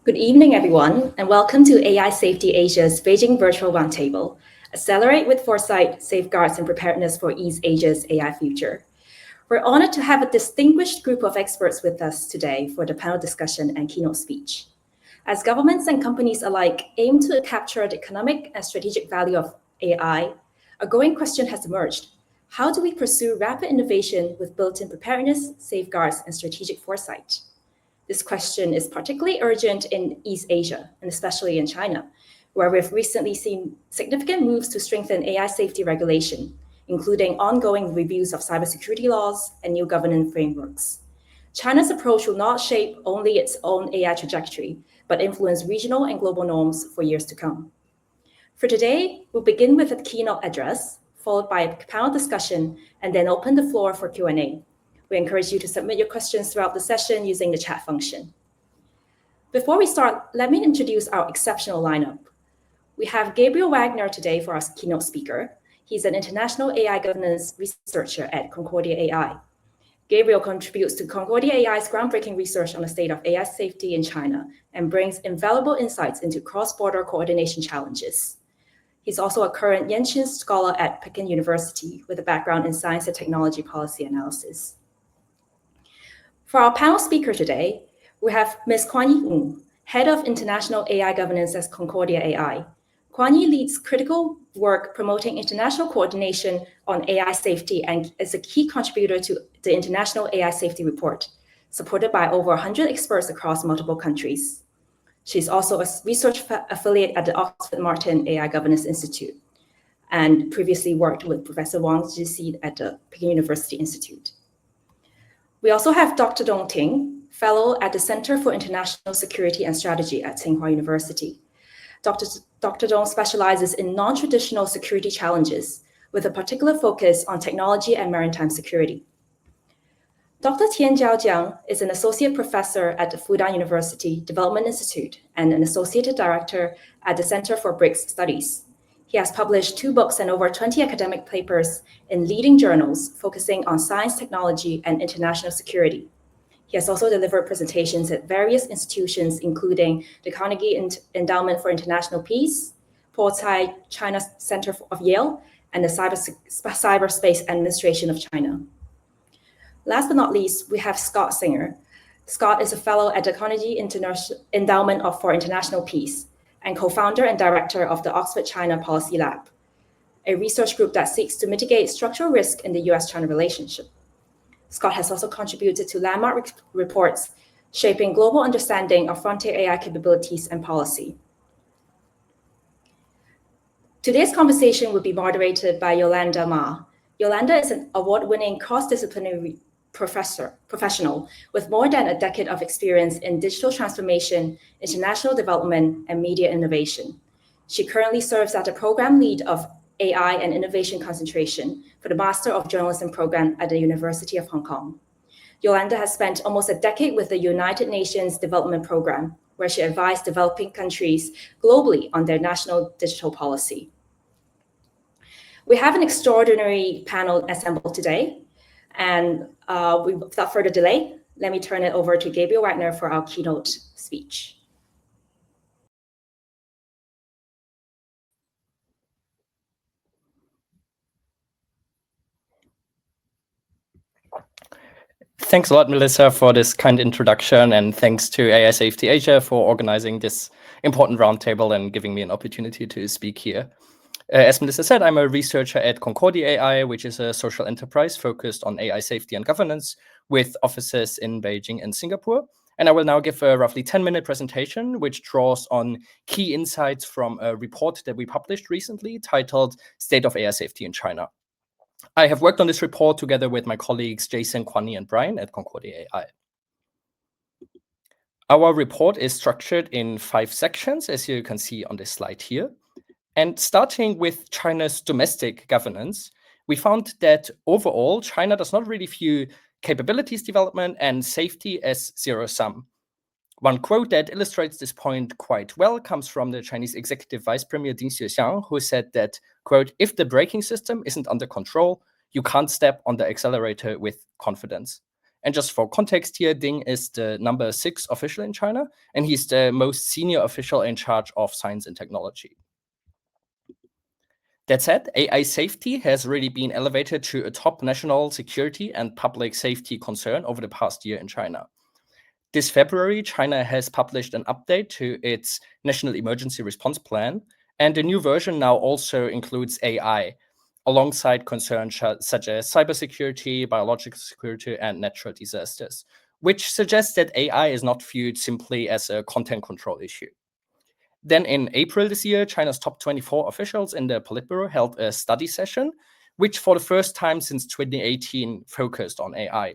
Good evening, everyone, and welcome to AI Safety Asia's Beijing Virtual Roundtable, Accelerate with Foresight, Safeguards and Preparedness for East Asia's AI Future. We're honored to have a distinguished group of experts with us today for the panel discussion and keynote speech. As governments and companies alike aim to capture the economic and strategic value of AI, a growing question has emerged. How do we pursue rapid innovation with built-in preparedness, safeguards, and strategic foresight? This question is particularly urgent in East Asia, and especially in China, where we've recently seen significant moves to strengthen AI safety regulation, including ongoing reviews of cybersecurity laws and new governance frameworks. China's approach will not shape only its own AI trajectory, but influence regional and global norms for years to come. For today, we'll begin with a keynote address, followed by a panel discussion, and then open the floor for Q&A. We encourage you to submit your questions throughout the session using the chat function. Before we start, let me introduce our exceptional lineup. We have Gabriel Wagner today for our keynote speaker. He's an international AI governance researcher at Concordia AI. Gabriel contributes to Concordia AI's groundbreaking research on the state of AI safety in China and brings invaluable insights into cross-border coordination challenges. He's also a current Yenqin Scholar at Peking University with a background in science and technology policy analysis. For our panel speaker today, we have Ms. Kuan Yi, Head of International AI Governance at Concordia AI. Kuan Yi leads critical work promoting international coordination on AI safety and is a key contributor to the International AI Safety Report, supported by over 100 experts across multiple countries. She's also a research affiliate at the Oxford Martin AI Governance Institute and previously worked with Professor Wang Zhixi at the Peking University Institute. We also have Dr. Dong Ting, fellow at the Center for International Security and Strategy at Tsinghua University. Dr. Dong specializes in non-traditional security challenges with a particular focus on technology and maritime security. Dr. Tianjiao Jiang is an associate professor at the Fudan University Development Institute and an associate director at the Center for BRICS Studies. He has published 2 books and over 20 academic papers in leading journals focusing on science, technology, and international security. He has also delivered presentations at various institutions, including the Carnegie Endowment for International Peace, Foresight China Center of Yale, and the Cyberspace Administration of China. Last but not least, we have Scott Singer. Scott is a fellow at the Carnegie Endowment for International Peace and co-founder and director of the Oxford China Policy Lab, a research group that seeks to mitigate structural risk in the US-China relationship. Scott has also contributed to landmark reports shaping global understanding of frontier AI capabilities and policy. Today's conversation will be moderated by Yolanda Ma. Yolanda is an award-winning cross-disciplinary professional with more than a decade of experience in digital transformation, international development, and media innovation. She currently serves as the program lead of AI and Innovation Concentration for the Master of Journalism program at the University of Hong Kong. Yolanda has spent almost a decade with the United Nations Development Program, where she advised developing countries globally on their national digital policy. We have an extraordinary panel assembled today, and without further delay, let me turn it over to Gabriel Wagner for our keynote speech. Thanks a lot, Melissa, for this kind introduction, and thanks to AI Safety Asia for organizing this important roundtable and giving me an opportunity to speak here. As Melissa said, I'm a researcher at Concordia AI, which is a social enterprise focused on AI safety and governance with offices in Beijing and Singapore. And I will now give a roughly 10-minute presentation, which draws on key insights from a report that we published recently titled State of AI Safety in China. I have worked on this report together with my colleagues Jason, Kuan Yi, and Brian at Concordia AI. Our report is structured in 5 sections, as you can see on this slide here. And starting with China's domestic governance, we found that overall, China does not really view capabilities development and safety as zero-sum. One quote that illustrates this point quite well comes from the Chinese Executive Vice Premier Ding Xuexiang, who said that, quote, "If the braking system isn't under control, you can't step on the accelerator with confidence." And just for context here, Ting is the number 6 official in China, and he's the most senior official in charge of science and technology. That said, AI safety has really been elevated to a top national security and public safety concern over the past year in China. This February, China has published an update to its National Emergency Response Plan, and the new version now also includes AI, alongside concerns such as cybersecurity, biological security, and natural disasters, which suggests that AI is not viewed simply as a content control issue. Then in April this year, China's top 24 officials in the Politburo held a study session, which for the first time since 2018 focused on AI.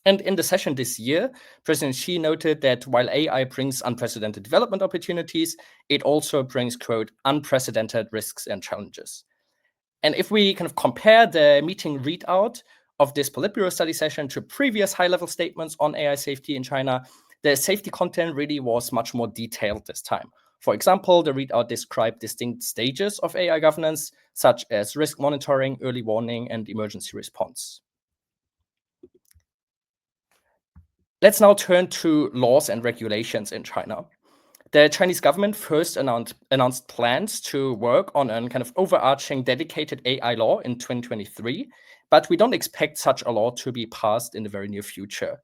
And in the session this year, President Xi noted that while AI brings unprecedented development opportunities, it also brings, quote, unprecedented risks and challenges. And if we kind of compare the meeting readout of this Politburo study session to previous high-level statements on AI safety in China, the safety content really was much more detailed this time. For example, the readout described distinct stages of AI governance, such as risk monitoring, early warning, and emergency response. Let's now turn to laws and regulations in China. The Chinese government first announced plans to work on a kind of overarching dedicated AI law in 2023, but we don't expect such a law to be passed in the very near future.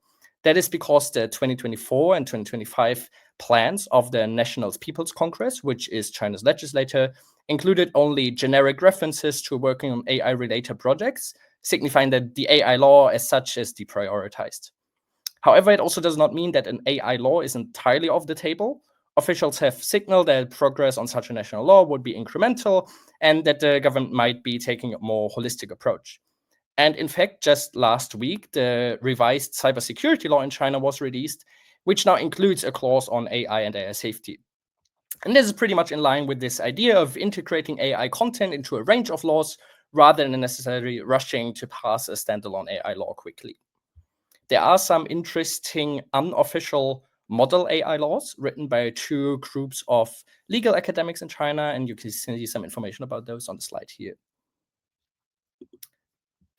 That is because the 2024 and 2025 plans of the National People's Congress, which is China's legislature, included only generic references to working on AI-related projects, signifying that the AI law as such is deprioritized. However, it also does not mean that an AI law is entirely off the table. Officials have signaled that progress on such a national law would be incremental and that the government might be taking a more holistic approach. And in fact, just last week, the revised cybersecurity law in China was released, which now includes a clause on AI and AI safety. And this is pretty much in line with this idea of integrating AI content into a range of laws rather than necessarily rushing to pass a standalone AI law quickly. There are some interesting unofficial model AI laws written by 2 groups of legal academics in China, and you can see some information about those on the slide here.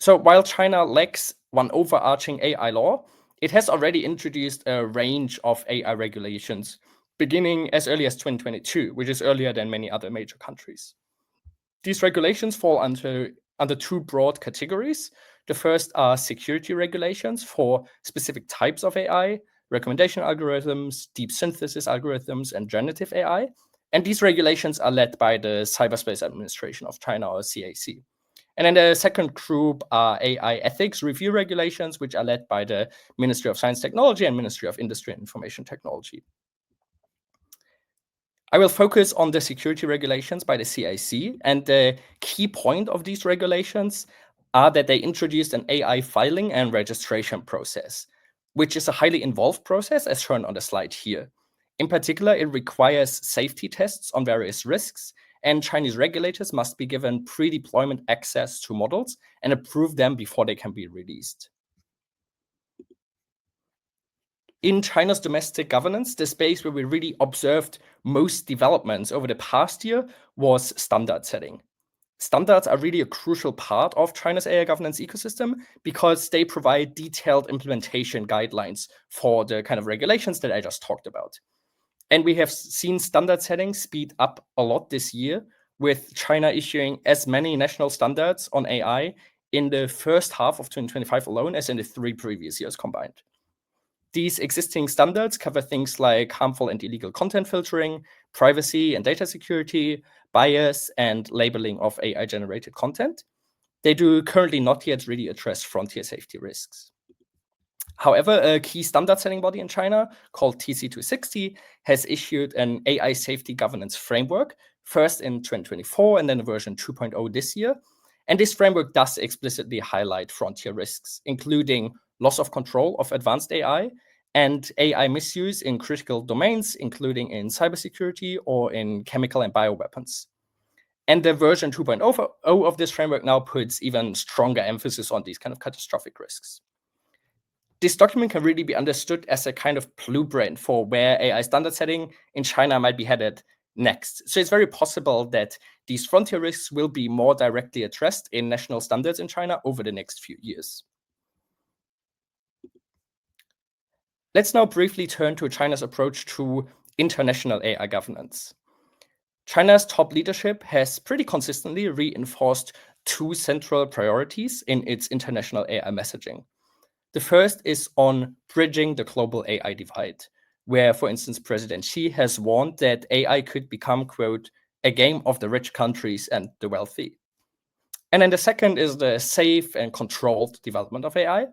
So while China lacks one overarching AI law, it has already introduced a range of AI regulations, beginning as early as 2022, which is earlier than many other major countries. These regulations fall under 2 broad categories. The first are security regulations for specific types of AI, recommendation algorithms, deep synthesis algorithms, and generative AI. And these regulations are led by the Cyberspace Administration of China, or CAC. And then the second group are AI ethics review regulations, which are led by the Ministry of Science and Technology and Ministry of Industry and Information Technology. I will focus on the security regulations by the CIC, and the key point of these regulations are that they introduced an AI filing and registration process, which is a highly involved process as shown on the slide here. In particular, it requires safety tests on various risks, and Chinese regulators must be given pre-deployment access to models and approve them before they can be released. In China's domestic governance, the space where we really observed most developments over the past year was standard setting. Standards are really a crucial part of China's AI governance ecosystem because they provide detailed implementation guidelines for the kind of regulations that I just talked about. And we have seen standard setting speed up a lot this year, with China issuing as many national standards on AI in the first half of 2025 alone as in the 3 previous years combined. These existing standards cover things like harmful and illegal content filtering, privacy and data security, bias, and labeling of AI-generated content. They do currently not yet really address frontier safety risks. However, a key standard setting body in China called TC260 has issued an AI safety governance framework, first in 2024 and then version 2.0 this year. And this framework does explicitly highlight frontier risks, including loss of control of advanced AI and AI misuse in critical domains, including in cybersecurity or in chemical and bioweapons. And the version 2.0 of this framework now puts even stronger emphasis on these kind of catastrophic risks. This document can really be understood as a kind of blueprint for where AI standard setting in China might be headed next. So it's very possible that these frontier risks will be more directly addressed in national standards in China over the next few years. Let's now briefly turn to China's approach to international AI governance. China's top leadership has pretty consistently reinforced two central priorities in its international AI messaging. The first is on bridging the global AI divide, where, for instance, President Xi has warned that AI could become, quote, a game of the rich countries and the wealthy. And then the second is the safe and controlled development of AI.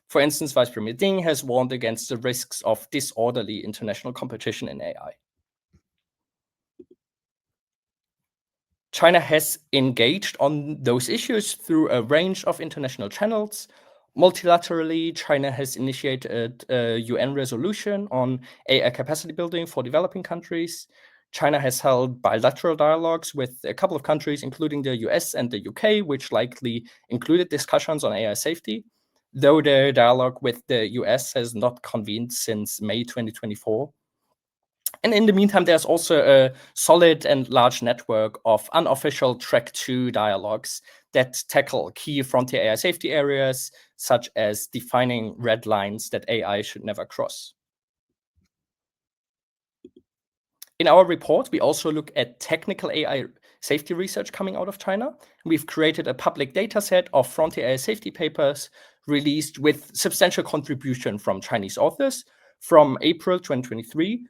For instance, Vice Premier Ting has warned against the risks of disorderly international competition in AI. China has engaged on those issues through a range of international channels. Multilaterally, China has initiated a UN resolution on AI capacity building for developing countries. China has held bilateral dialogues with a couple of countries, including the US and the UK, which likely included discussions on AI safety, though the dialogue with the US has not convened since May 2024. And in the meantime, there's also a solid and large network of unofficial Track 2 dialogues that tackle key frontier AI safety areas, such as defining red lines that AI should never cross. In our report, we also look at technical AI safety research coming out of China. We've created a public data set of frontier AI safety papers released with substantial contribution from Chinese authors from April 2023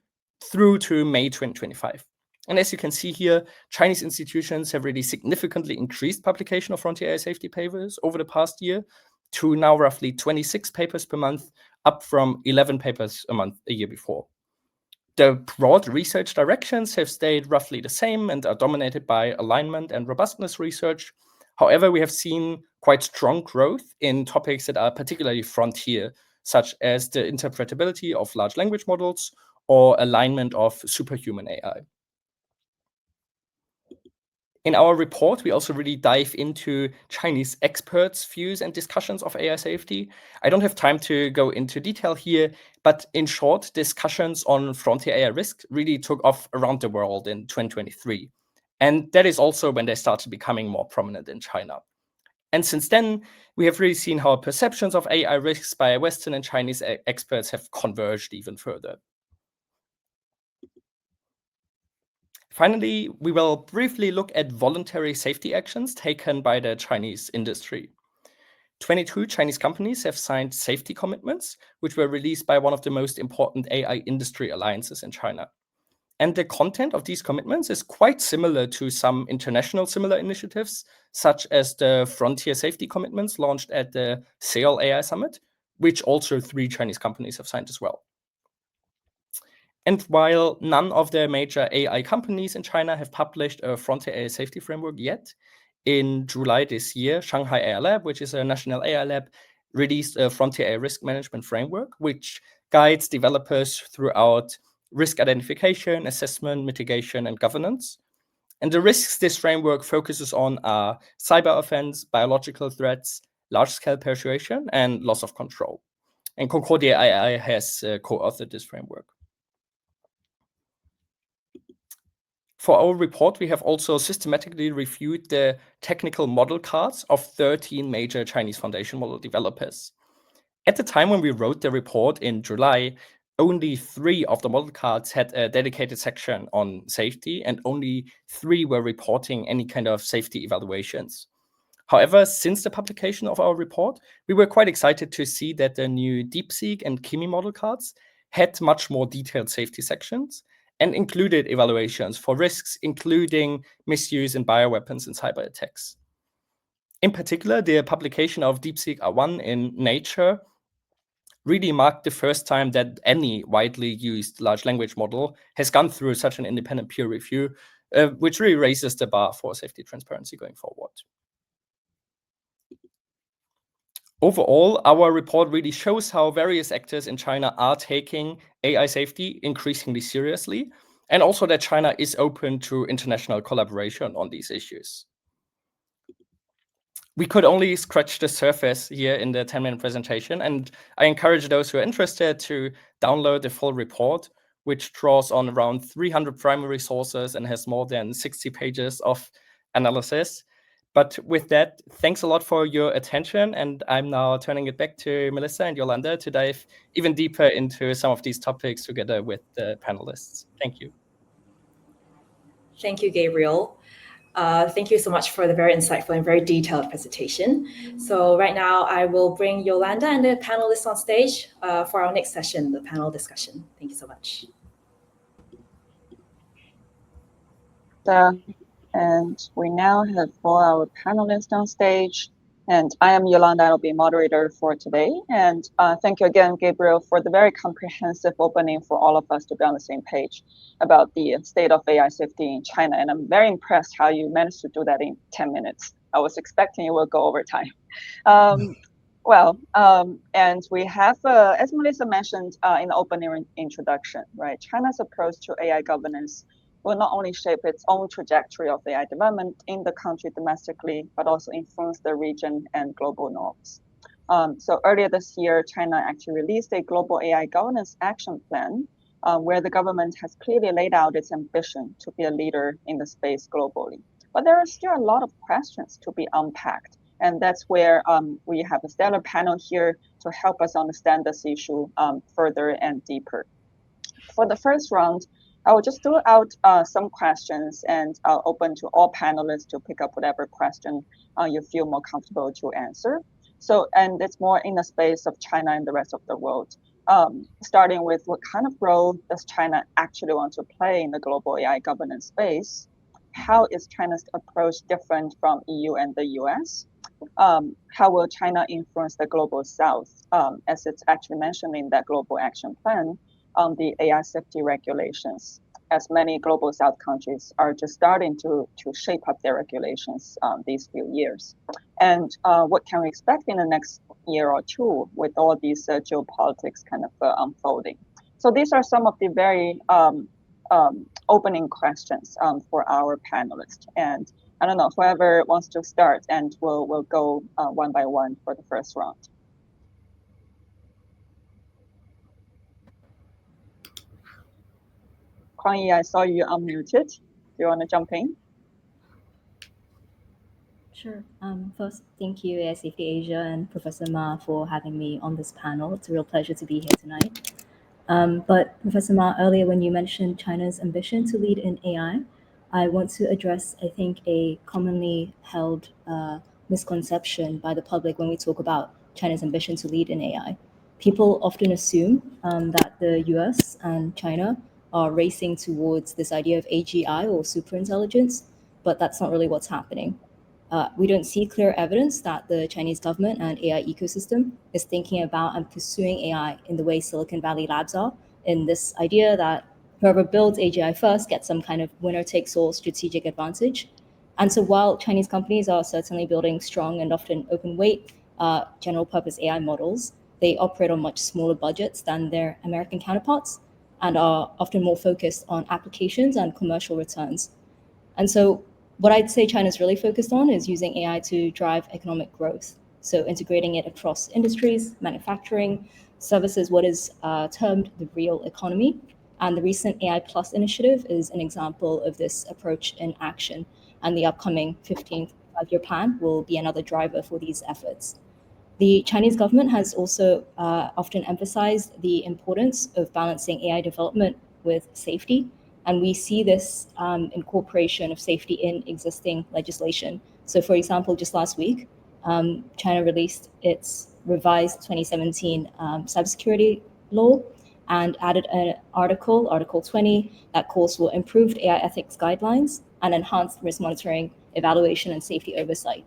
through to May 2025. And as you can see here, Chinese institutions have really significantly increased publication of frontier AI safety papers over the past year to now roughly 26 papers per month, up from 11 papers a month a year before. The broad research directions have stayed roughly the same and are dominated by alignment and robustness research. However, we have seen quite strong growth in topics that are particularly frontier, such as the interpretability of large language models or alignment of superhuman AI. In our report, we also really dive into Chinese experts' views and discussions of AI safety. I don't have time to go into detail here, but in short, discussions on frontier AI risk really took off around the world in 2023. And that is also when they started becoming more prominent in China. And since then, we have really seen how perceptions of AI risks by Western and Chinese experts have converged even further. Finally, we will briefly look at voluntary safety actions taken by the Chinese industry. 22 Chinese companies have signed safety commitments, which were released by one of the most important AI industry alliances in China. And the content of these commitments is quite similar to some international similar initiatives, such as the Frontier Safety Commitments launched at the Seoul AI Summit, which also 3 Chinese companies have signed as well. And while none of the major AI companies in China have published a frontier AI safety framework yet, in July this year, Shanghai AI Lab, which is a national AI lab, released a frontier AI risk management framework, which guides developers throughout risk identification, assessment, mitigation, and governance. And the risks this framework focuses on are cyber offense, biological threats, large-scale persuasion, and loss of control. And Concordia AI has co-authored this framework. For our report, we have also systematically reviewed the technical model cards of 13 major Chinese foundation model developers. At the time when we wrote the report in July, only 3 of the model cards had a dedicated section on safety, and only 3 were reporting any kind of safety evaluations. However, since the publication of our report, we were quite excited to see that the new DeepSeek and Kimi model cards had much more detailed safety sections and included evaluations for risks, including misuse in bioweapons and cyber attacks. In particular, the publication of DeepSeek R1 in Nature really marked the first time that any widely used large language model has gone through such an independent peer review, which really raises the bar for safety transparency going forward. Overall, our report really shows how various actors in China are taking AI safety increasingly seriously, and also that China is open to international collaboration on these issues. We could only scratch the surface here in the 10-minute presentation, and I encourage those who are interested to download the full report, which draws on around 300 primary sources and has more than 60 pages of analysis. But with that, thanks a lot for your attention. And I'm now turning it back to Melissa and Yolanda to dive even deeper into some of these topics together with the panelists. Thank you. Thank you, Gabriel. Thank you so much for the very insightful and very detailed presentation. So right now, I will bring Yolanda and the panelists on stage for our next session, the panel discussion. Thank you so much. And we now have 4 our panelists on stage. And I am Yolanda, I'll be moderator for today. And thank you again, Gabriel, for the very comprehensive opening for all of us to be on the same page about the state of AI safety in China. And I'm very impressed how you managed to do that in 10 minutes. I was expecting you will go over time. And we have, as Melissa mentioned in the opening introduction, right? China's approach to AI governance will not only shape its own trajectory of AI development in the country domestically, but also influence the region and global norms. So earlier this year, China actually released a global AI governance action plan where the government has clearly laid out its ambition to be a leader in the space globally. But there are still a lot of questions to be unpacked. And that's where we have a stellar panel here to help us understand this issue further and deeper. For the first round, I will just throw out some questions and I'll open to all panelists to pick up whatever question you feel more comfortable to answer. So, and it's more in the space of China and the rest of the world. Starting with what kind of role does China actually want to play in the global AI governance space? How is China's approach different from EU and the US? How will China influence the global South, as it's actually mentioned in that global action plan on the AI safety regulations, as many global South countries are just starting to shape up their regulations these few years. And what can we expect in the next year or two with all these geopolitics kind of unfolding? So these are some of the very opening questions for our panelists. And I don't know, whoever wants to start, and we'll go one by one for the first round. Connie, I saw you unmuted. Do you want to jump in? Sure. First, thank you, AI Safety Asia and Professor Ma for having me on this panel. It's a real pleasure to be here tonight. But Professor Ma, earlier when you mentioned China's ambition to lead in AI, I want to address, I think, a commonly held misconception by the public when we talk about China's ambition to lead in AI. People often assume that the US and China are racing towards this idea of AGI or superintelligence, but that's not really what's happening. We don't see clear evidence that the Chinese government and AI ecosystem is thinking about and pursuing AI in the way Silicon Valley labs are, in this idea that whoever builds AGI first gets some kind of winner-takes-all strategic advantage. And so while Chinese companies are certainly building strong and often open-weight general-purpose AI models, they operate on much smaller budgets than their American counterparts and are often more focused on applications and commercial returns. And so what I'd say China's really focused on is using AI to drive economic growth. So integrating it across industries, manufacturing, services, what is termed the real economy. And the recent AI Plus initiative is an example of this approach in action. And the upcoming 15th five-year plan will be another driver for these efforts. The Chinese government has also often emphasized the importance of balancing AI development with safety. And we see this incorporation of safety in existing legislation. So for example, just last week, China released its revised 2017 cybersecurity law and added an article, Article 20, that calls for improved AI ethics guidelines and enhanced risk monitoring, evaluation, and safety oversight.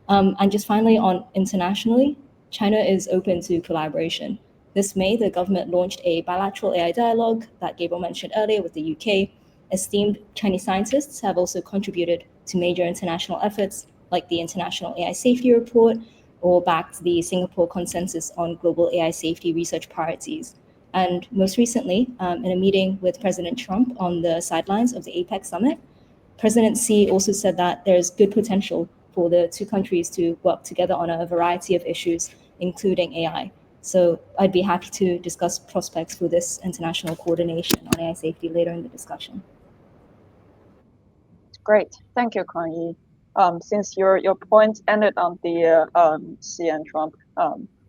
And just finally, on internationally, China is open to collaboration. This May, the government launched a bilateral AI dialogue that Gabriel mentioned earlier with the UK. Esteemed Chinese scientists have also contributed to major international efforts like the International AI Safety Report or backed the Singapore Consensus on Global AI Safety Research Priorities. And most recently, in a meeting with President Trump on the sidelines of the APEC summit, President Xi also said that there's good potential for the two countries to work together on a variety of issues, including AI. So I'd be happy to discuss prospects for this international coordination on AI safety later in the discussion. Great, thank you, Connie. Since your point ended on the Xi and Trump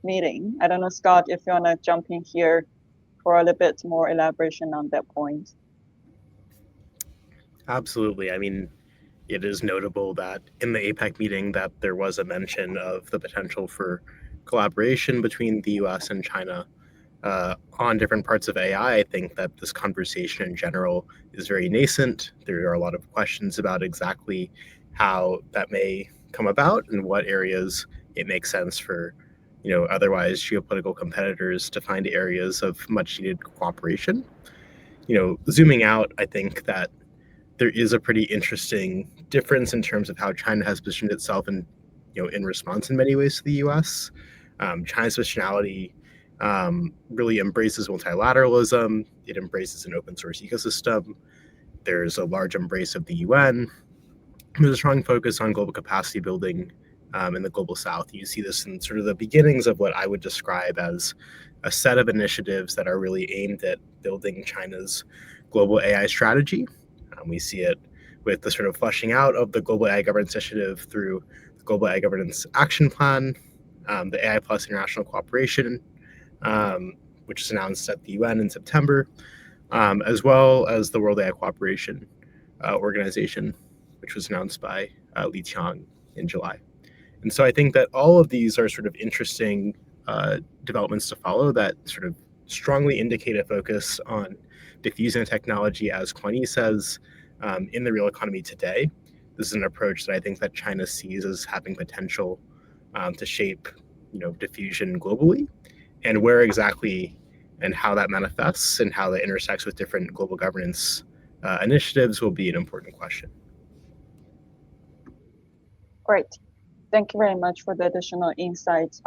meeting, I don't know, Scott, if you want to jump in here for a little bit more elaboration on that point. Absolutely. I mean, it is notable that in the APEC meeting that there was a mention of the potential for collaboration between the US and China on different parts of AI. I think that this conversation in general is very nascent. There are a lot of questions about exactly how that may come about and what areas it makes sense for, otherwise geopolitical competitors to find areas of much needed cooperation. Zooming out, I think that there is a pretty interesting difference in terms of how China has positioned itself in response in many ways to the U.S. China's positionality really embraces multilateralism. It embraces an open source ecosystem. There's a large embrace of the UN. There's a strong focus on global capacity building in the global south. You see this in sort of the beginnings of what I would describe as a set of initiatives that are really aimed at building China's global AI strategy. We see it with the sort of fleshing out of the Global AI Governance Initiative through the Global AI Governance Action Plan, the AI Plus International Cooperation, which was announced at the UN in September, as well as the World AI Cooperation Organization, which was announced by Li Jiang in July. And so I think that all of these are sort of interesting developments to follow that sort of strongly indicate a focus on diffusing technology, as Kwon Yi says, in the real economy today. This is an approach that I think that China sees as having potential to shape, diffusion globally, and where exactly and how that manifests and how that intersects with different global governance initiatives will be an important question. Great. Thank you very much for the additional insights.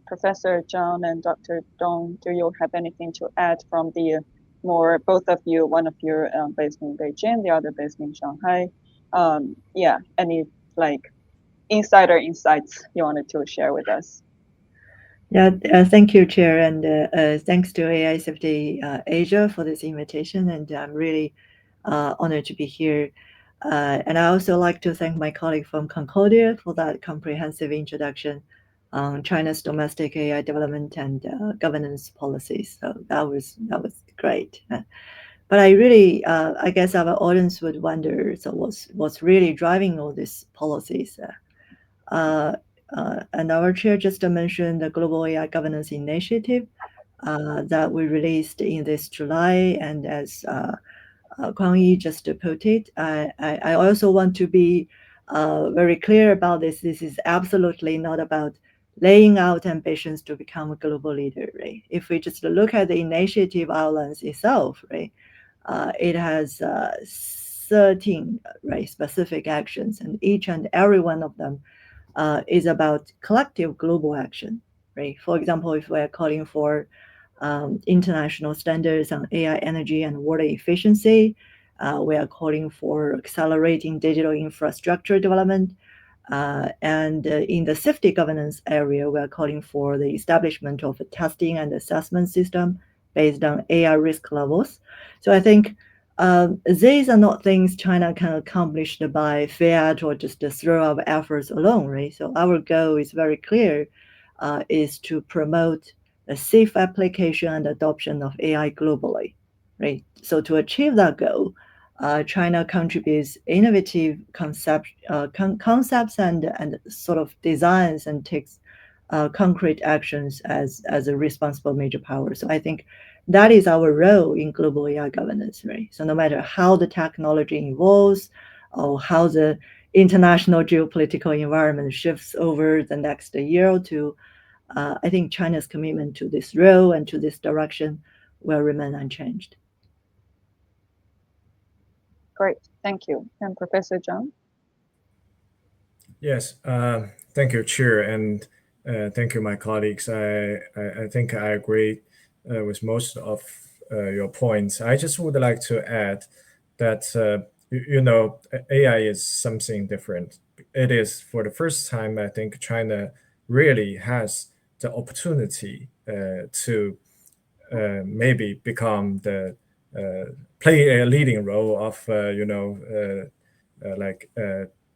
Professor Jiang and Dr. Dong, do you have anything to add from both of you, one of you based in Beijing, the other based in Shanghai? Any insider insights you wanted to share with us? Yeah, thank you, Chair, and thanks to AI Safety Asia for this invitation, and I'm really honored to be here. And I also like to thank my colleague from Concordia for that comprehensive introduction on China's domestic AI development and governance policies. So that was great. But I really, I guess our audience would wonder, so what's really driving all these policies? And our chair just mentioned the Global AI Governance Initiative that we released in this July, and as Kwon Yi just put it, I also want to be very clear about this. This is absolutely not about laying out ambitions to become a global leader, right? If we just look at the initiative outlines itself, right, it has 13 specific actions, and each and every one of them is about collective global action, right? For example, if we're calling for international standards on AI energy and water efficiency, we are calling for accelerating digital infrastructure development. And in the safety governance area, we are calling for the establishment of a testing and assessment system based on AI risk levels. So I think these are not things China can accomplish by fiat or just throw our efforts alone, right? So our goal is very clear, is to promote a safe application and adoption of AI globally, right? So to achieve that goal, China contributes innovative concepts and sort of designs and takes concrete actions as a responsible major power. So I think that is our role in global AI governance, right? So no matter how the technology evolves or how the international geopolitical environment shifts over the next year or two, I think China's commitment to this role and to this direction will remain unchanged. Great, thank you. And Professor Jiang? Yes, thank you, Chair, and thank you, my colleagues. I think I agree with most of your points. I just would like to add that, AI is something different. It is, for the first time, I think China really has the opportunity to maybe become play a leading role of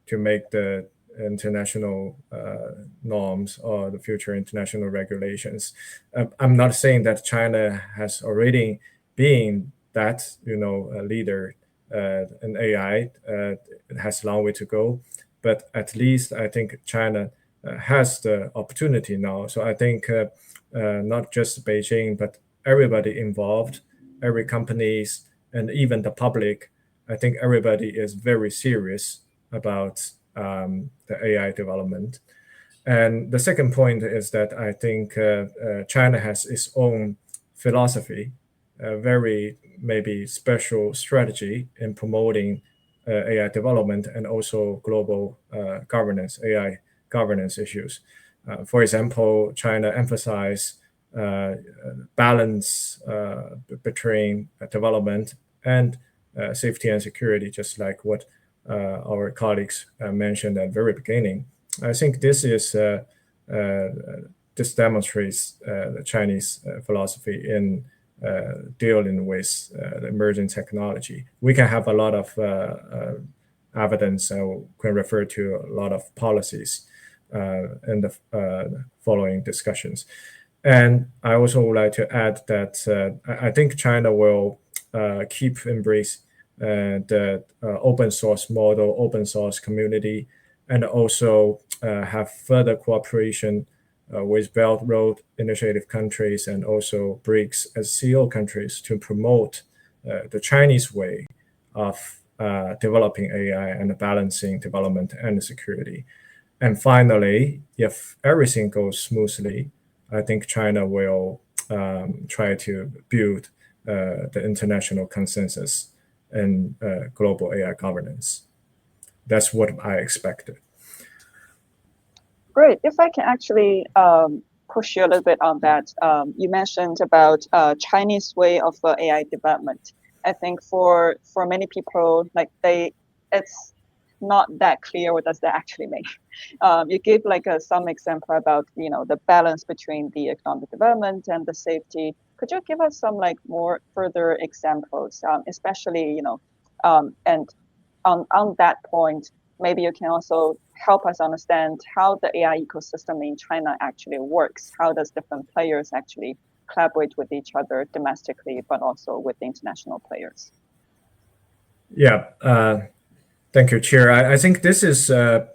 to make the international norms or the future international regulations. I'm not saying that China has already been that leader in AI. It has a long way to go, but at least I think China has the opportunity now. So I think not just Beijing, but everybody involved, every companies, and even the public, I think everybody is very serious about the AI development. And the second point is that I think China has its own philosophy, a very maybe special strategy in promoting AI development and also global governance, AI governance issues. For example, China emphasizes balance between development and safety and security, just like what our colleagues mentioned at the very beginning. I think this demonstrates the Chinese philosophy in dealing with the emerging technology. We can have a lot of evidence and can refer to a lot of policies in the following discussions. And I also would like to add that I think China will keep embrace the open source model, open source community, and also have further cooperation with Belt and Road Initiative countries and also BRICS as CO countries to promote the Chinese way of developing AI and balancing development and security. And finally, if everything goes smoothly, I think China will try to build the international consensus in global AI governance. That's what I expected. Great. If I can actually push you a little bit on that, you mentioned about Chinese way of AI development. I think for many people, it's not that clear what does that actually mean. You gave some example about the balance between the economic development and the safety. Could you give us some more further examples, especially and on that point, maybe you can also help us understand how the AI ecosystem in China actually works. How does different players actually collaborate with each other domestically, but also with international players? Yeah. Thank you, Chair. I think this is a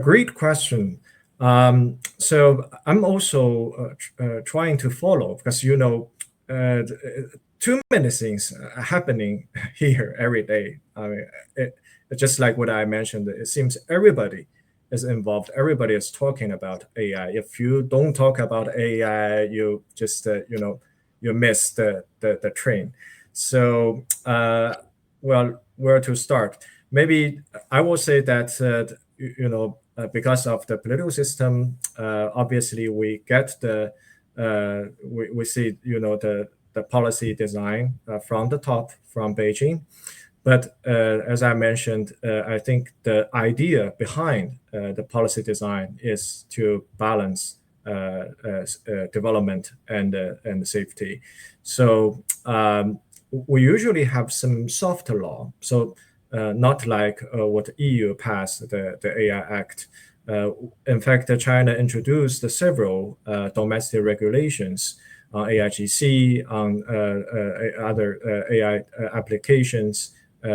great question. So I'm also trying to follow because, too many things are happening here every day. I mean, just like what I mentioned, it seems everybody is involved. Everybody is talking about AI. If you don't talk about AI, you just, you miss the train. So, well, where to start? Maybe I will say that, because of the political system, obviously we get we see, the policy design from the top, from Beijing. But as I mentioned, I think the idea behind the policy design is to balance development and safety. So we usually have some soft law. So not like what EU passed, the AI Act. In fact, China introduced several domestic regulations on AIGC, on other AI applications.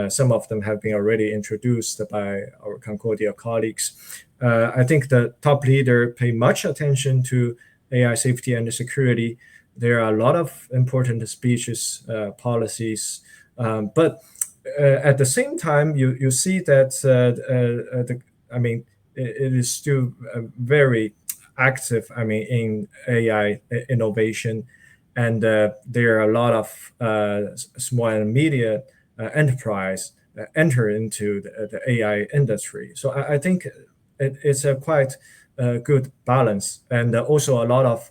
Some of them have been already introduced by our Concordia colleagues. I think the top leader pay much attention to AI safety and security. There are a lot of important speeches, policies, but at the same time, you see that it is still very active. In AI innovation, and there are a lot of small and medium enterprise enter into the AI industry. So I think it's a quite good balance, and also a lot of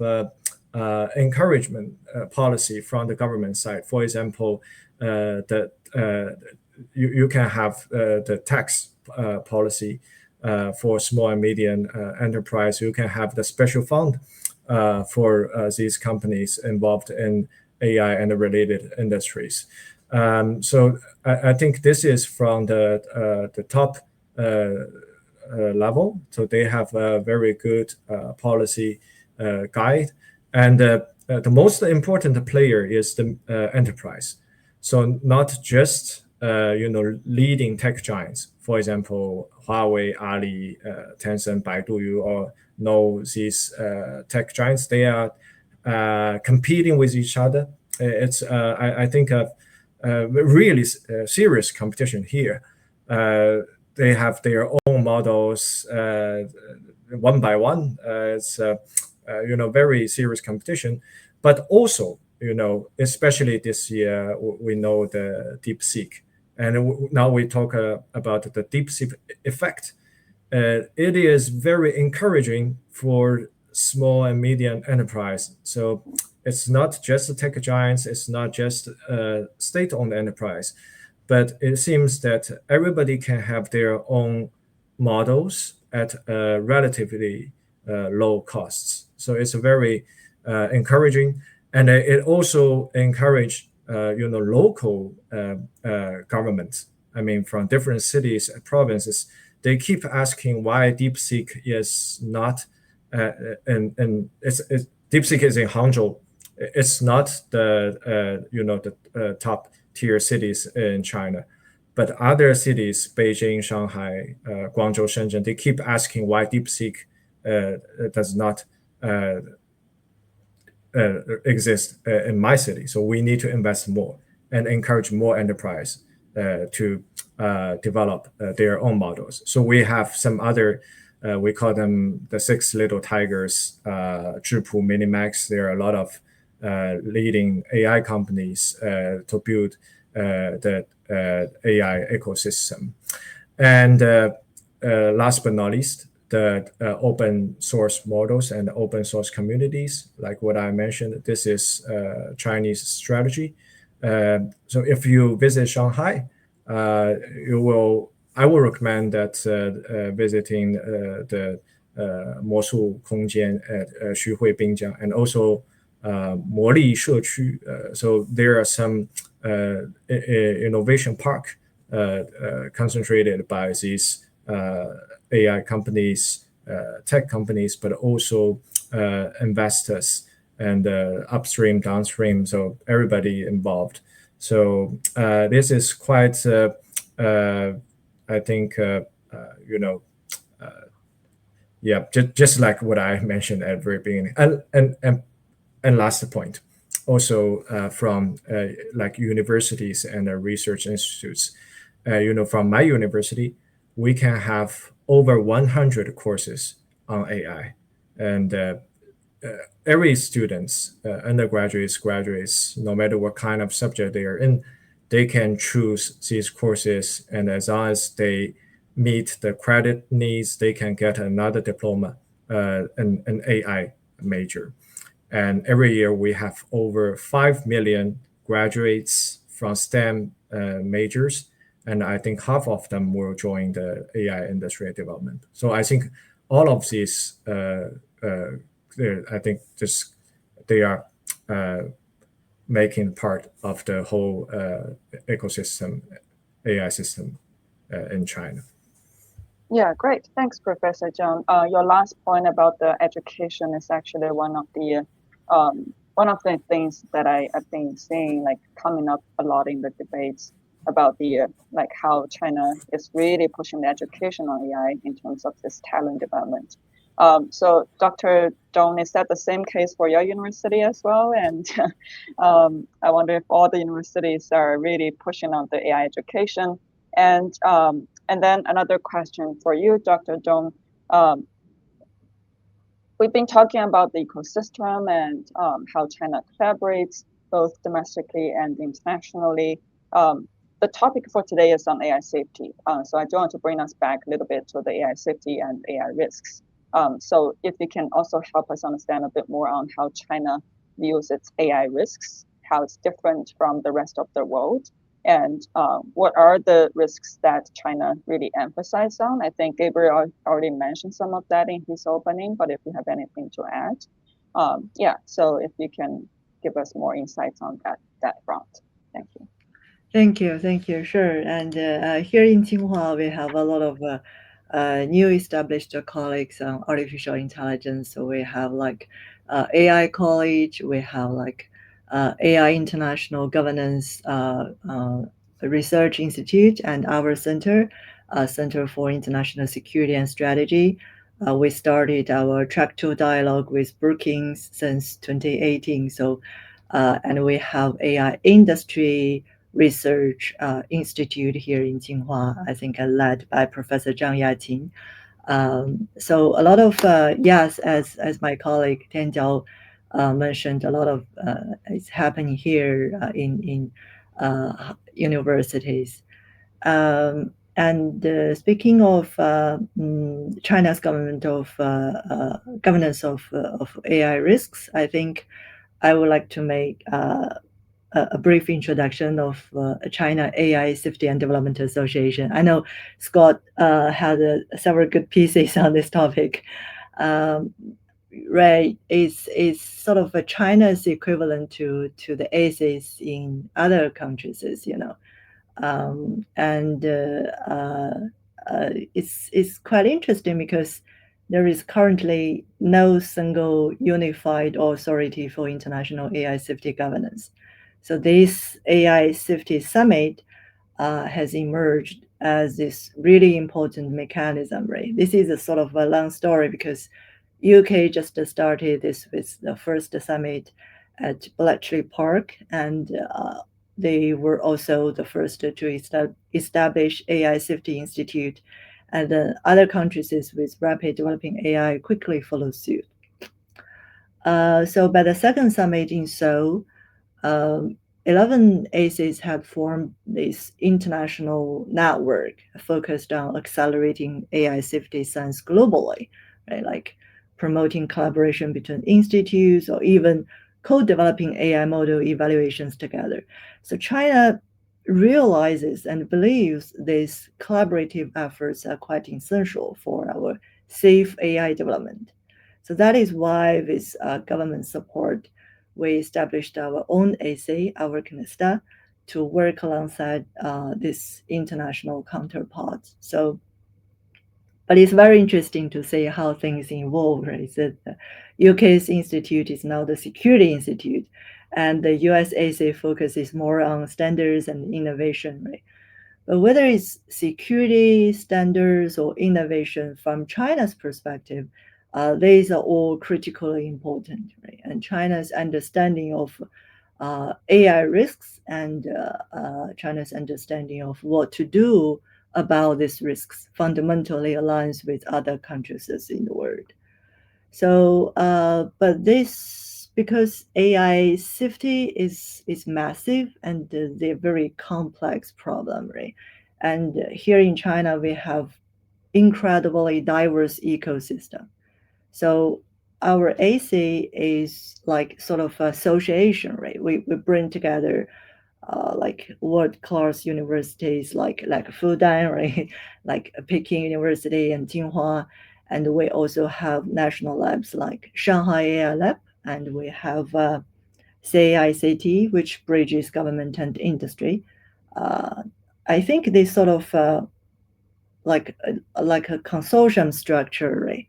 encouragement policy from the government side. For example, you can have the tax policy for small and medium enterprise. You can have the special fund for these companies involved in AI and the related industries. So I think this is from the top level. So they have a very good policy guide. And the most important player is the enterprise. So not just leading tech giants, for example, Huawei, Ali, Tencent, Baidu. You all know these tech giants. They are competing with each other. It's I think a really serious competition here. They have their own models one by one. It's very serious competition, but also especially this year we know the DeepSeek, and now we talk about the DeepSeek effect. It is very encouraging for small and medium enterprise. So it's not just the tech giants, it's not just state-owned enterprise, but it seems that everybody can have their own models at relatively low costs. So it's very encouraging, and it also encouraged local governments. I mean, from different cities and provinces, they keep asking why DeepSeek is not, and DeepSeek is in Hangzhou. It's not the top tier cities in China, but other cities, Beijing, Shanghai, Guangzhou, Shenzhen, they keep asking why DeepSeek does not exist in my city. So we need to invest more and encourage more enterprise to develop their own models. So we have some other, we call them the 6 little tigers, Zhipu, Minimax. There are a lot of leading AI companies to build the AI ecosystem. And last but not least, the open source models and open source communities, like what I mentioned. This is Chinese strategy. So if you visit Shanghai, I will recommend that visiting the Mosu Kongjian at Xuhui Bingjiang, and also Moli Shequ. So there are some innovation park concentrated by these AI companies, tech companies, but also investors and upstream, downstream, so everybody involved. So this is quite, I think, just like what I mentioned at the very beginning. And last point, also from like universities and research institutes. From my university, we can have over 100 courses on AI, and every students, undergraduates, graduates, no matter what kind of subject they are in, they can choose these courses, and as long as they meet the credit needs, they can get another diploma, an AI major. And every year we have over 5 million graduates from STEM majors, and I think half of them will join the AI industry development. So I think all of these, I think they are making part of the whole ecosystem, AI system in China. Yeah, great. Thanks, Professor Jiang. Your last point about the education is actually one of the things that I've been seeing, like, coming up a lot in the debates about the like how China is really pushing the education on AI in terms of this talent development. So Dr. Dong, is that the same case for your university as well? And I wonder if all the universities are really pushing on the AI education. And then another question for you, Dr. Dong. We've been talking about the ecosystem and how China collaborates both domestically and internationally. The topic for today is on AI safety. So I do want to bring us back a little bit to the AI safety and AI risks. So if you can also help us understand a bit more on how China views its AI risks, how it's different from the rest of the world, and what are the risks that China really emphasizes on. I think Gabriel already mentioned some of that in his opening, but if you have anything to add, so if you can give us more insights on that front. Thank you. Thank you. Sure. And here in Tsinghua, we have a lot of new established colleagues on artificial intelligence. So we have like AI College, we have like AI International Governance Research Institute, and our center, Center for International Security and Strategy. We started our Track 2 dialogue with Brookings since 2018. So, and we have AI Industry Research Institute here in Tsinghua, I think led by Professor Zhang Yating. So a lot of, yes, as my colleague Tianjiao mentioned, a lot of is happening here in universities. And speaking of China's government of governance of AI risks, I think I would like to make a brief introduction of China AI Safety and Development Association. I know Scott had several good pieces on this topic. Right, it's sort of China's equivalent to the ACEs in other countries, you know. It's quite interesting because there is currently no single unified authority for international AI safety governance. So this AI safety summit has emerged as this really important mechanism, right? This is a sort of a long story because UK just started this with the first summit at Bletchley Park, and they were also the first to establish AI Safety Institute, and other countries with rapid developing AI quickly follow suit. So by the second summit in Seoul, 11 ACEs had formed this international network focused on accelerating AI safety science globally, right? Like promoting collaboration between institutes or even co-developing AI model evaluations together. So China realizes and believes these collaborative efforts are quite essential for our safe AI development. So that is why with government support, we established our own AC, our CNISTA, to work alongside this international counterparts. So, but it's very interesting to see how things evolve, right? So the UK's institute is now the Security Institute, and the US AC focuses more on standards and innovation, right? But whether it's security, standards, or innovation from China's perspective, these are all critically important, right? And China's understanding of AI risks and China's understanding of what to do about these risks fundamentally aligns with other countries in the world. So, but this, because AI safety is massive and they're very complex problem, right? And here in China, we have incredibly diverse ecosystem. So our AC is like sort of association, right? We bring together like world-class universities like Fudan, right? Like Peking University and Tsinghua. And we also have national labs like Shanghai AI Lab, and we have CAICT, which bridges government and industry. I think this sort of like a consortium structure, right?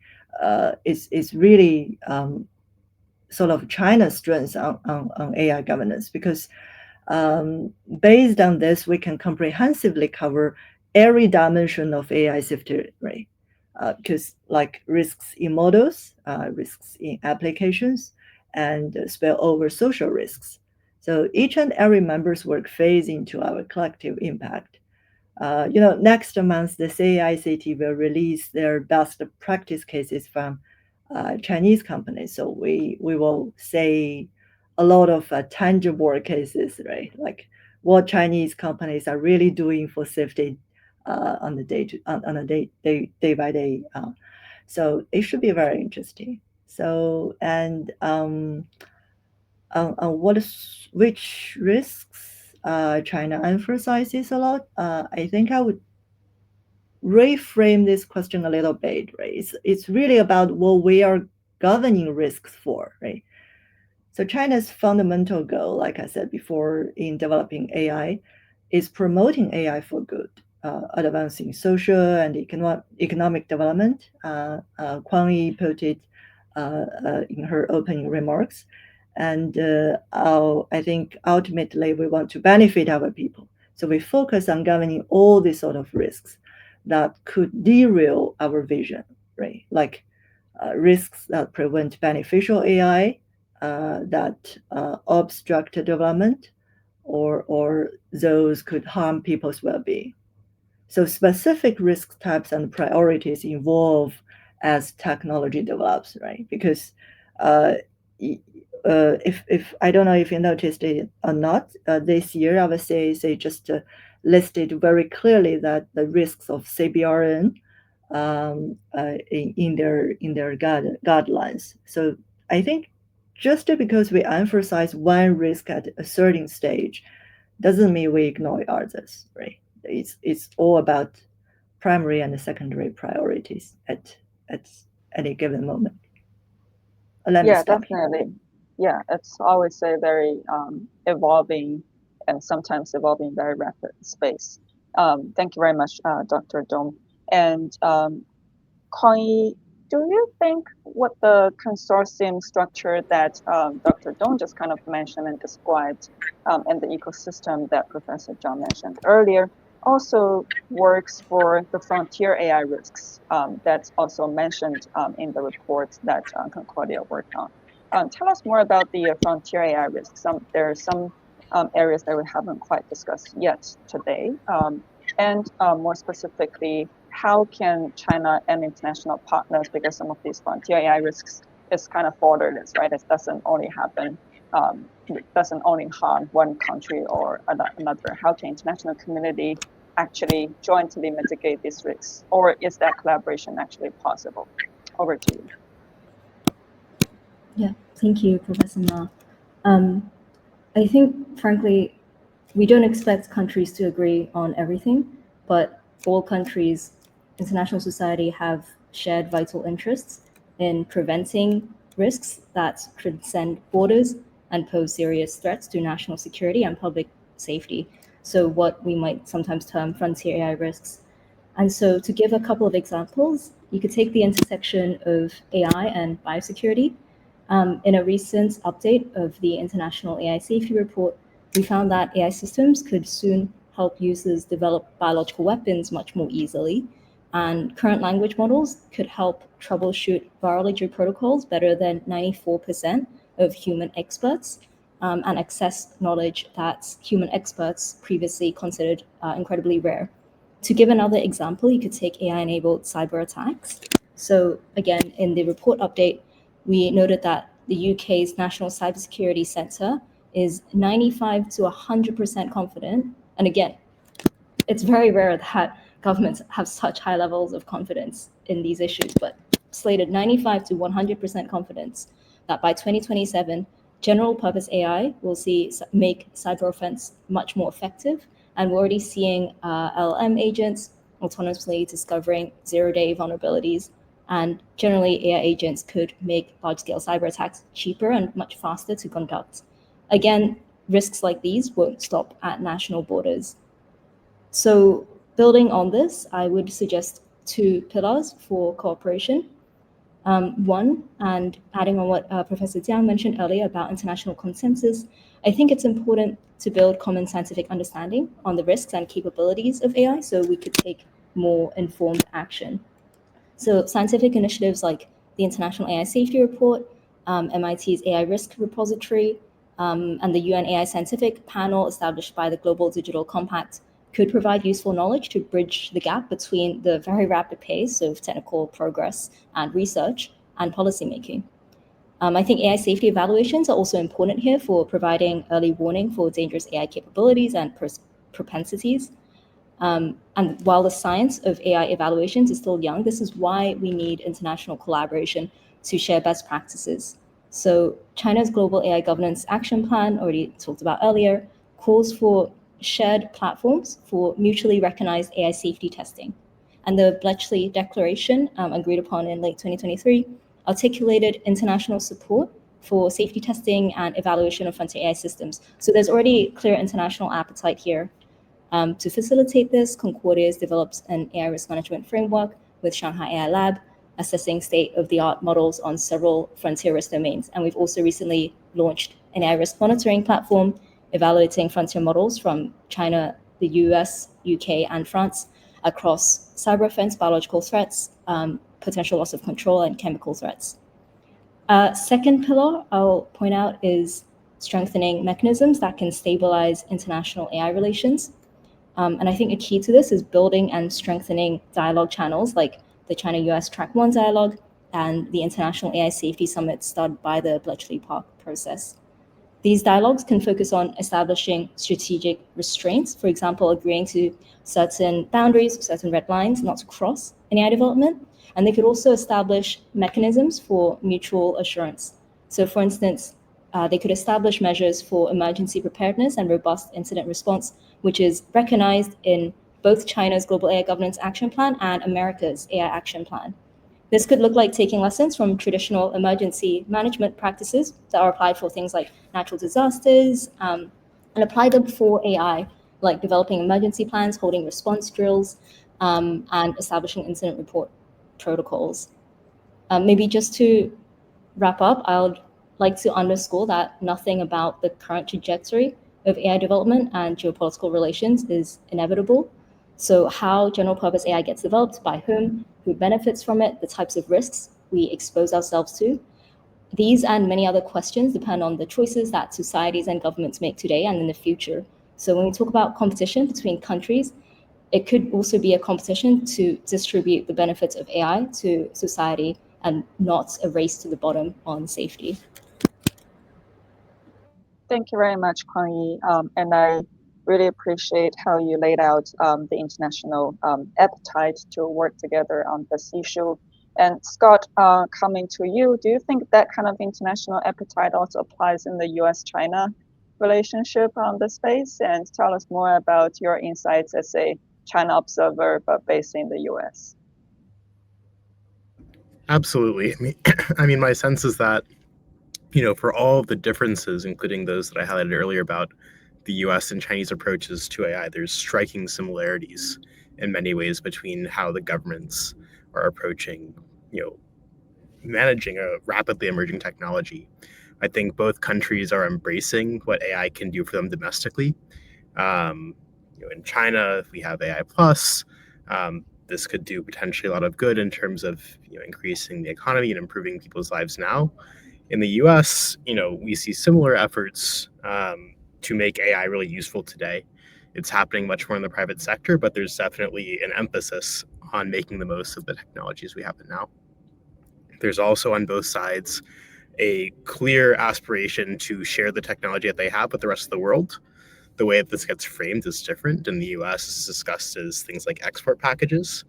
Is really sort of China's strength on AI governance, because based on this, we can comprehensively cover every dimension of AI safety, right? Because like risks in models, risks in applications, and spillover social risks. So each and every member's work fades into our collective impact. Next month, the CAICT will release their best practice cases from Chinese companies. So we will say a lot of tangible cases, right? Like what Chinese companies are really doing for safety on a day by day. So it should be very interesting. So, and which risks China emphasizes a lot, I think I would reframe this question a little bit, right? It's really about what we are governing risks for, right? So China's fundamental goal, like I said before, in developing AI, is promoting AI for good. advancing social and economic development. Kwang Yi put it in her opening remarks. And I think ultimately we want to benefit our people. So we focus on governing all these sort of risks that could derail our vision, right? Like risks that prevent beneficial AI, that obstruct development, or those could harm people's well-being. So specific risk types and priorities evolve as technology develops, right? Because if I don't know if you noticed it or not, this year I would say they just listed very clearly that the risks of CBRN in their guidelines. So I think just because we emphasize one risk at a certain stage doesn't mean we ignore others, right? It's all about primary and secondary priorities at any given moment. Yeah, definitely. Yeah, it's always a very evolving and sometimes evolving very rapid space. Thank you very much, Dr. Dong. And Kwang Yi, do you think what the consortium structure that Dr. Dong just kind of mentioned and described and the ecosystem that Professor Jiang mentioned earlier also works for the frontier AI risks that's also mentioned in the report that Concordia worked on? Tell us more about the frontier AI risks. There are some areas that we haven't quite discussed yet today. And more specifically, how can China and international partners, because some of these frontier AI risks is kind of borderless, right? It doesn't only happen, it doesn't only harm one country or another. How can international community actually jointly mitigate these risks? Or is that collaboration actually possible? Over to you. Yeah, thank you, Professor Ma. I think, frankly, we don't expect countries to agree on everything, but all countries, international society have shared vital interests in preventing risks that transcend borders and pose serious threats to national security and public safety. So what we might sometimes term frontier AI risks. And so to give a couple of examples, you could take the intersection of AI and biosecurity. In a recent update of the International AI Safety Report, we found that AI systems could soon help users develop biological weapons much more easily, and current language models could help troubleshoot virology protocols better than 94% of human experts, and access knowledge that human experts previously considered incredibly rare. To give another example, you could take AI-enabled cyber attacks. So again, in the report update, we noted that the UK's National Cybersecurity Centre is 95 to 100% confident. And again, it's very rare that governments have such high levels of confidence in these issues, but slated 95 to 100% confidence that by 2027, general purpose AI will make cyber offense much more effective. And we're already seeing LLM agents autonomously discovering zero-day vulnerabilities. And generally, AI agents could make large-scale cyber attacks cheaper and much faster to conduct. Again, risks like these won't stop at national borders. So building on this, I would suggest 2 pillars for cooperation. One, and adding on what Professor Jiang mentioned earlier about international consensus, I think it's important to build common scientific understanding on the risks and capabilities of AI so we could take more informed action. So scientific initiatives like the International AI Safety Report, MIT's AI Risk Repository, and the UN AI Scientific Panel established by the Global Digital Compact could provide useful knowledge to bridge the gap between the very rapid pace of technical progress and research and policymaking. I think AI safety evaluations are also important here for providing early warning for dangerous AI capabilities and propensities. And while the science of AI evaluations is still young, this is why we need international collaboration to share best practices. So China's Global AI Governance Action Plan, already talked about earlier, calls for shared platforms for mutually recognized AI safety testing. And the Bletchley Declaration, agreed upon in late 2023, articulated international support for safety testing and evaluation of frontier AI systems. So there's already clear international appetite here. To facilitate this, Concordia has developed an AI risk management framework with Shanghai AI Lab, assessing state-of-the-art models on several frontier risk domains. And we've also recently launched an AI risk monitoring platform, evaluating frontier models from China, the US, UK, and France across cyber offense, biological threats, potential loss of control, and chemical threats. Second pillar I'll point out is strengthening mechanisms that can stabilize international AI relations. And I think a key to this is building and strengthening dialogue channels like the China-US Track 1 dialogue and the International AI Safety Summit started by the Bletchley Park process. These dialogues can focus on establishing strategic restraints, for example, agreeing to certain boundaries, certain red lines not to cross in AI development. And they could also establish mechanisms for mutual assurance. So for instance, they could establish measures for emergency preparedness and robust incident response, which is recognized in both China's Global AI Governance Action Plan and America's AI Action Plan. This could look like taking lessons from traditional emergency management practices that are applied for things like natural disasters and apply them for AI, like developing emergency plans, holding response drills, and establishing incident report protocols. Maybe just to wrap up, I would like to underscore that nothing about the current trajectory of AI development and geopolitical relations is inevitable. So how general purpose AI gets developed, by whom, who benefits from it, the types of risks we expose ourselves to, these and many other questions depend on the choices that societies and governments make today and in the future. So when we talk about competition between countries, it could also be a competition to distribute the benefits of AI to society and not a race to the bottom on safety. Thank you very much, Kwang Yi. And I really appreciate how you laid out the international appetite to work together on this issue. And Scott, coming to you, do you think that kind of international appetite also applies in the US-China relationship on the space? And tell us more about your insights as a China observer, but based in the US. Absolutely. I mean, my sense is that, for all of the differences, including those that I highlighted earlier about the US and Chinese approaches to AI, there's striking similarities in many ways between how the governments are approaching, managing a rapidly emerging technology. I think both countries are embracing what AI can do for them domestically. In China, we have AI Plus. This could do potentially a lot of good in terms of increasing the economy and improving people's lives now. In the US, we see similar efforts to make AI really useful today. It's happening much more in the private sector, but there's definitely an emphasis on making the most of the technologies we have now. There's also on both sides a clear aspiration to share the technology that they have with the rest of the world. The way that this gets framed is different. In the US, it's discussed as things like export packages.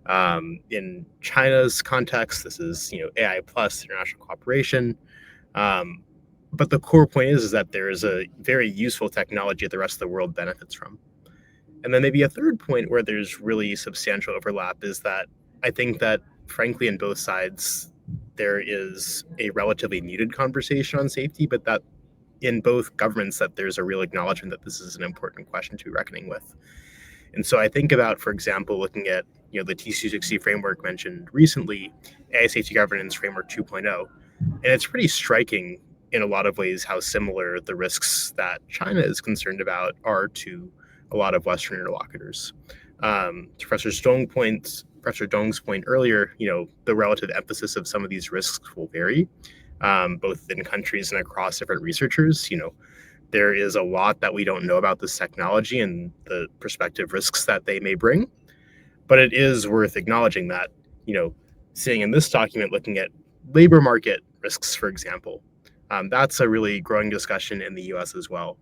In China's context, this is AI plus international cooperation. But the core point is that there is a very useful technology that the rest of the world benefits from. And then maybe a third point where there's really substantial overlap is that I think that, frankly, in both sides, there is a relatively muted conversation on safety, but that in both governments that there's a real acknowledgement that this is an important question to be reckoning with. And so I think about, for example, looking at the T260 framework mentioned recently, AI Safety Governance Framework 2.0, and it's pretty striking in a lot of ways how similar the risks that China is concerned about are to a lot of Western interlocutors. Professor Dong's point earlier, the relative emphasis of some of these risks will vary, both in countries and across different researchers. There is a lot that we don't know about this technology and the prospective risks that they may bring. But it is worth acknowledging that, seeing in this document, looking at labor market risks, for example, that's a really growing discussion in the US as well.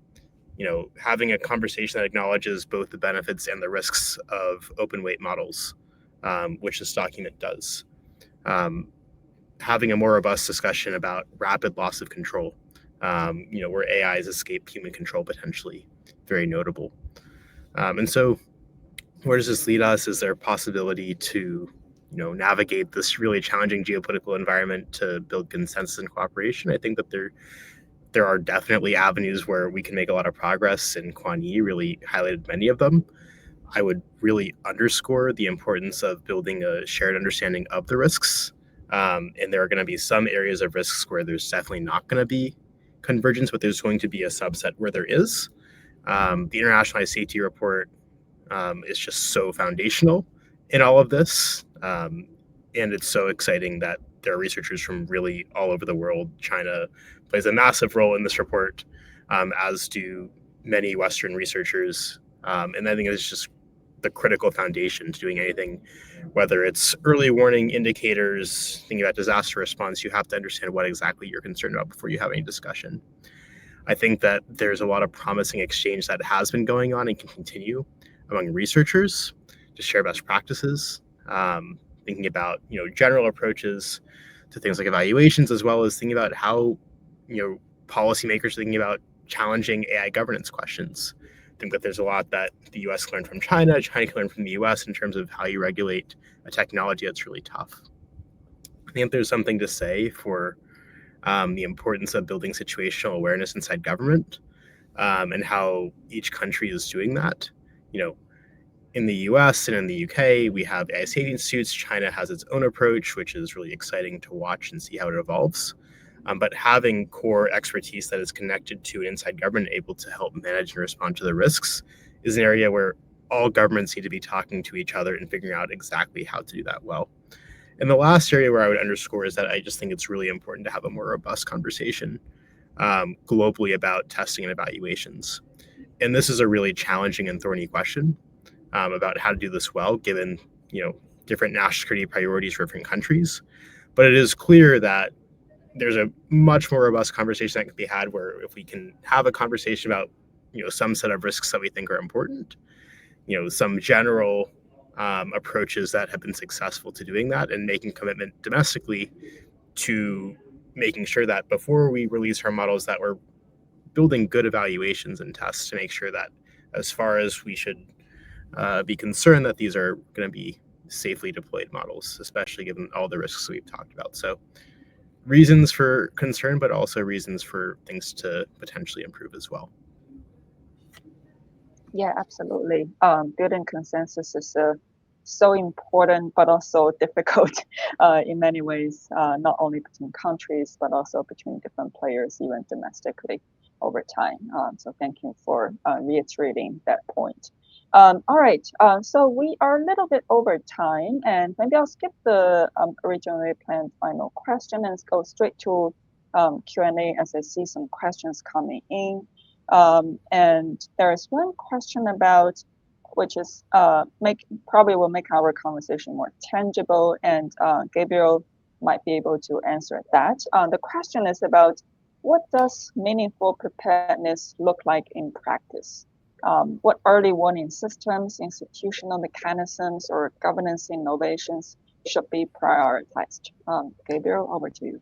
Having a conversation that acknowledges both the benefits and the risks of open weight models, which this document does. Having a more robust discussion about rapid loss of control, where AIs escape human control potentially, very notable. And so where does this lead us? Is there a possibility to navigate this really challenging geopolitical environment to build consensus and cooperation? I think that there there are definitely avenues where we can make a lot of progress, and Kuan Yi really highlighted many of them. I would really underscore the importance of building a shared understanding of the risks. And there are going to be some areas of risks where there's definitely not going to be convergence, but there's going to be a subset where there is. The Internationalized Safety Report is just so foundational in all of this. And it's so exciting that there are researchers from really all over the world. China plays a massive role in this report, as do many Western researchers. And I think it's just the critical foundation to doing anything, whether it's early warning indicators, thinking about disaster response. You have to understand what exactly you're concerned about before you have any discussion. I think that there's a lot of promising exchange that has been going on and can continue among researchers to share best practices, thinking about general approaches to things like evaluations, as well as thinking about how policymakers are thinking about challenging AI governance questions. I think that there's a lot that the US can learn from China can learn from the US in terms of how you regulate a technology that's really tough. I think there's something to say for the importance of building situational awareness inside government, and how each country is doing that. In the US and in the UK, we have AI safety institutes. China has its own approach, which is really exciting to watch and see how it evolves. But having core expertise that is connected to an inside government able to help manage and respond to the risks is an area where all governments need to be talking to each other and figuring out exactly how to do that well. And the last area where I would underscore is that I just think it's really important to have a more robust conversation globally about testing and evaluations. And this is a really challenging and thorny question about how to do this well, given different national security priorities for different countries. But it is clear that there's a much more robust conversation that can be had, where if we can have a conversation about some set of risks that we think are important, some general approaches that have been successful to doing that, and making commitment domestically to making sure that before we release our models that we're building good evaluations and tests to make sure that, as far as we should be concerned, that these are going to be safely deployed models, especially given all the risks we've talked about. So reasons for concern, but also reasons for things to potentially improve as well. Yeah, absolutely. Building consensus is so important, but also difficult in many ways, not only between countries, but also between different players, even domestically over time. So thank you for reiterating that point. All right, so we are a little bit over time, and maybe I'll skip the originally planned final question and go straight to Q&A as I see some questions coming in. And there is one question about, which is probably will make our conversation more tangible, and Gabriel might be able to answer that. The question is about, what does meaningful preparedness look like in practice? What early warning systems, institutional mechanisms, or governance innovations should be prioritized? Gabriel, over to you.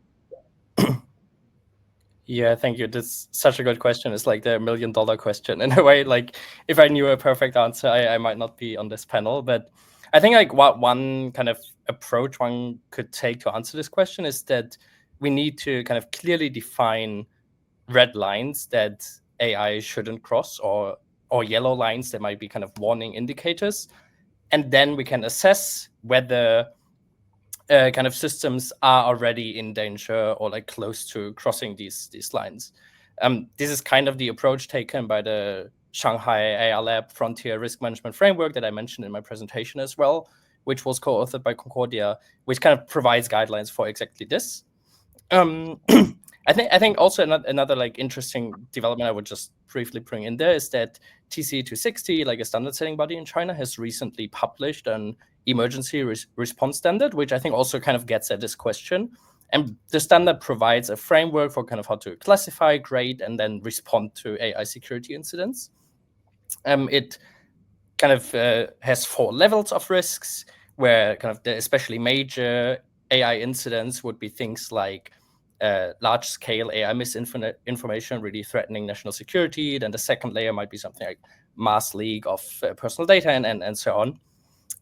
Yeah, thank you. That's such a good question. It's like the $1 million question in a way. Like, if I knew a perfect answer, I might not be on this panel. But I think like what one kind of approach one could take to answer this question is that we need to kind of clearly define red lines that AI shouldn't cross, or yellow lines that might be kind of warning indicators. And then we can assess whether kind of systems are already in danger or like close to crossing these lines. This is kind of the approach taken by the Shanghai AI Lab Frontier Risk Management Framework that I mentioned in my presentation as well, which was co-authored by Concordia, which kind of provides guidelines for exactly this. I think also another like interesting development I would just briefly bring in there is that TC 260, like a standard setting body in China, has recently published an emergency response standard, which I think also kind of gets at this question. And the standard provides a framework for kind of how to classify, grade, and then respond to AI security incidents. It kind of has 4 levels of risks, where kind of the especially major AI incidents would be things like large-scale AI misinformation really threatening national security. Then the second layer might be something like mass leak of personal data and so on.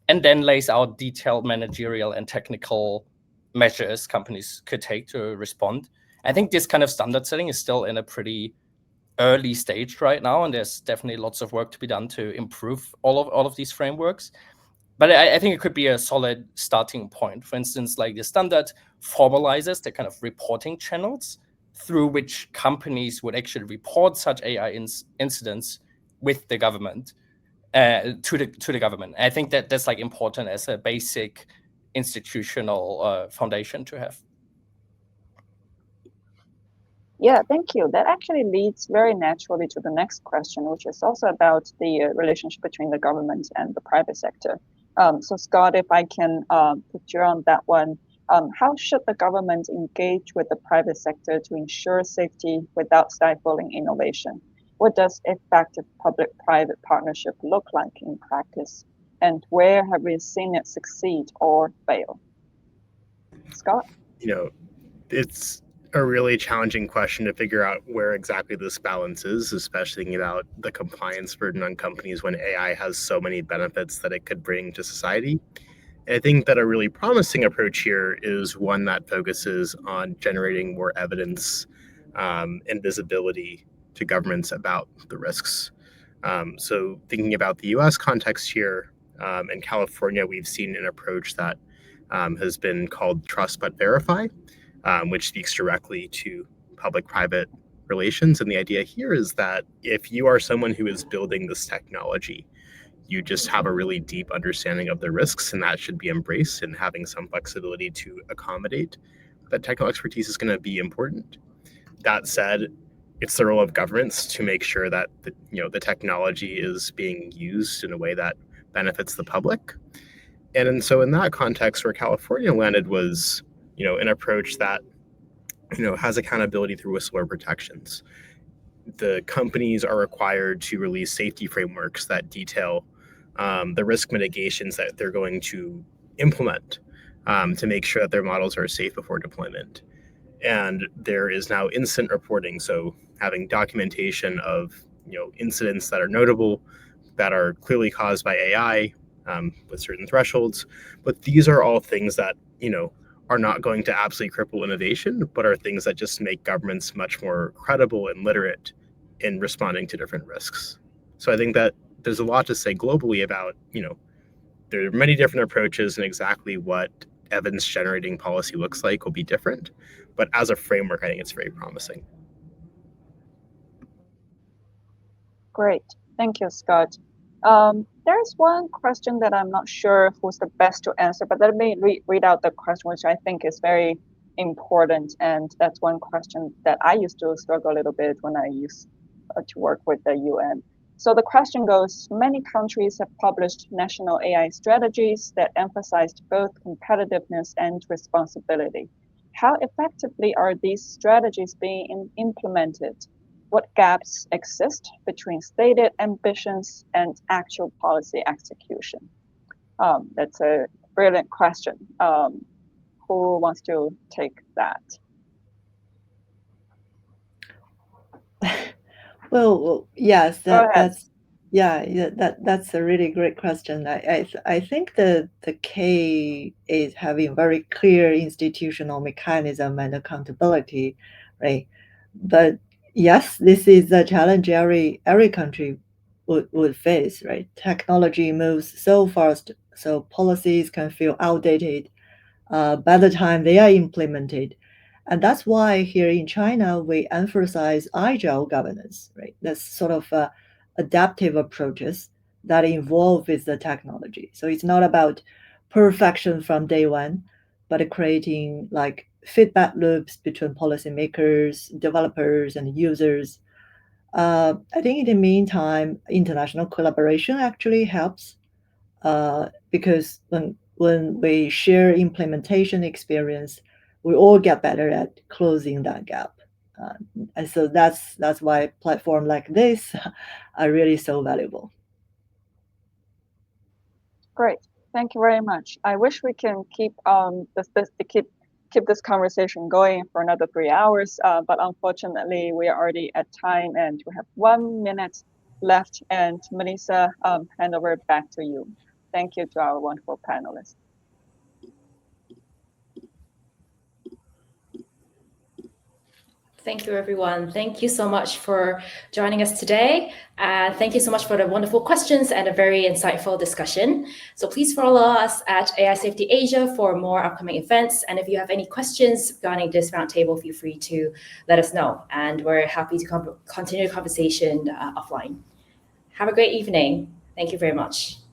And then lays out detailed managerial and technical measures companies could take to respond. I think this kind of standard setting is still in a pretty early stage right now, and there's definitely lots of work to be done to improve all of these frameworks. But I think it could be a solid starting point. For instance, like the standard formalizes the kind of reporting channels through which companies would actually report such AI incidents with the government, to the government. I think that that's like important as a basic institutional foundation to have. Yeah, thank you. That actually leads very naturally to the next question, which is also about the relationship between the government and the private sector. So Scott, if I can put you on that one, how should the government engage with the private sector to ensure safety without stifling innovation? What does effective public-private partnership look like in practice? And where have we seen it succeed or fail? Scott? It's a really challenging question to figure out where exactly this balance is, especially thinking about the compliance burden on companies when AI has so many benefits that it could bring to society. And I think that a really promising approach here is one that focuses on generating more evidence and visibility to governments about the risks. So thinking about the US context here, in California, we've seen an approach that has been called Trust But Verify, which speaks directly to public-private relations. And the idea here is that if you are someone who is building this technology, you just have a really deep understanding of the risks, and that should be embraced, and having some flexibility to accommodate that technical expertise is going to be important. That said, it's the role of governments to make sure that the technology is being used in a way that benefits the public. And so in that context, where California landed was an approach that has accountability through whistleblower protections. The companies are required to release safety frameworks that detail the risk mitigations that they're going to implement to make sure that their models are safe before deployment. And there is now incident reporting, so having documentation of incidents that are notable, that are clearly caused by AI with certain thresholds. But these are all things that are not going to absolutely cripple innovation, but are things that just make governments much more credible and literate in responding to different risks. So I think that there's a lot to say globally about, there are many different approaches, and exactly what evidence generating policy looks like will be different. But as a framework, I think it's very promising. Great. Thank you, Scott. There's one question that I'm not sure who's the best to answer, but let me read out the question, which I think is very important. And that's one question that I used to struggle a little bit when I used to work with the UN. So the question goes, many countries have published national AI strategies that emphasized both competitiveness and responsibility. How effectively are these strategies being implemented? What gaps exist between stated ambitions and actual policy execution? That's a brilliant question. Who wants to take that? Well, yes, Go ahead. that's a really great question. I think the key is having very clear institutional mechanism and accountability, right? But yes, this is a challenge every country would face, right? Technology moves so fast, so policies can feel outdated by the time they are implemented. And that's why here in China, we emphasize agile governance, right? That's sort of adaptive approaches that involve with the technology. So it's not about perfection from day one, but creating like feedback loops between policymakers, developers, and users. I think in the meantime, international collaboration actually helps because when we share implementation experience, we all get better at closing that gap. And so that's why platforms like this are really so valuable. Great. Thank you very much. I wish we can keep keep this conversation going for another 3 hours, but unfortunately we are already at time and we have 1 minute left. And Melissa, hand over back to you. Thank you to our wonderful panelists. Thank you, everyone. Thank you so much for joining us today. Thank you so much for the wonderful questions and a very insightful discussion. So please follow us at AI Safety Asia for more upcoming events. And if you have any questions regarding this roundtable, feel free to let us know. And we're happy to continue the conversation offline. Have a great evening. Thank you very much.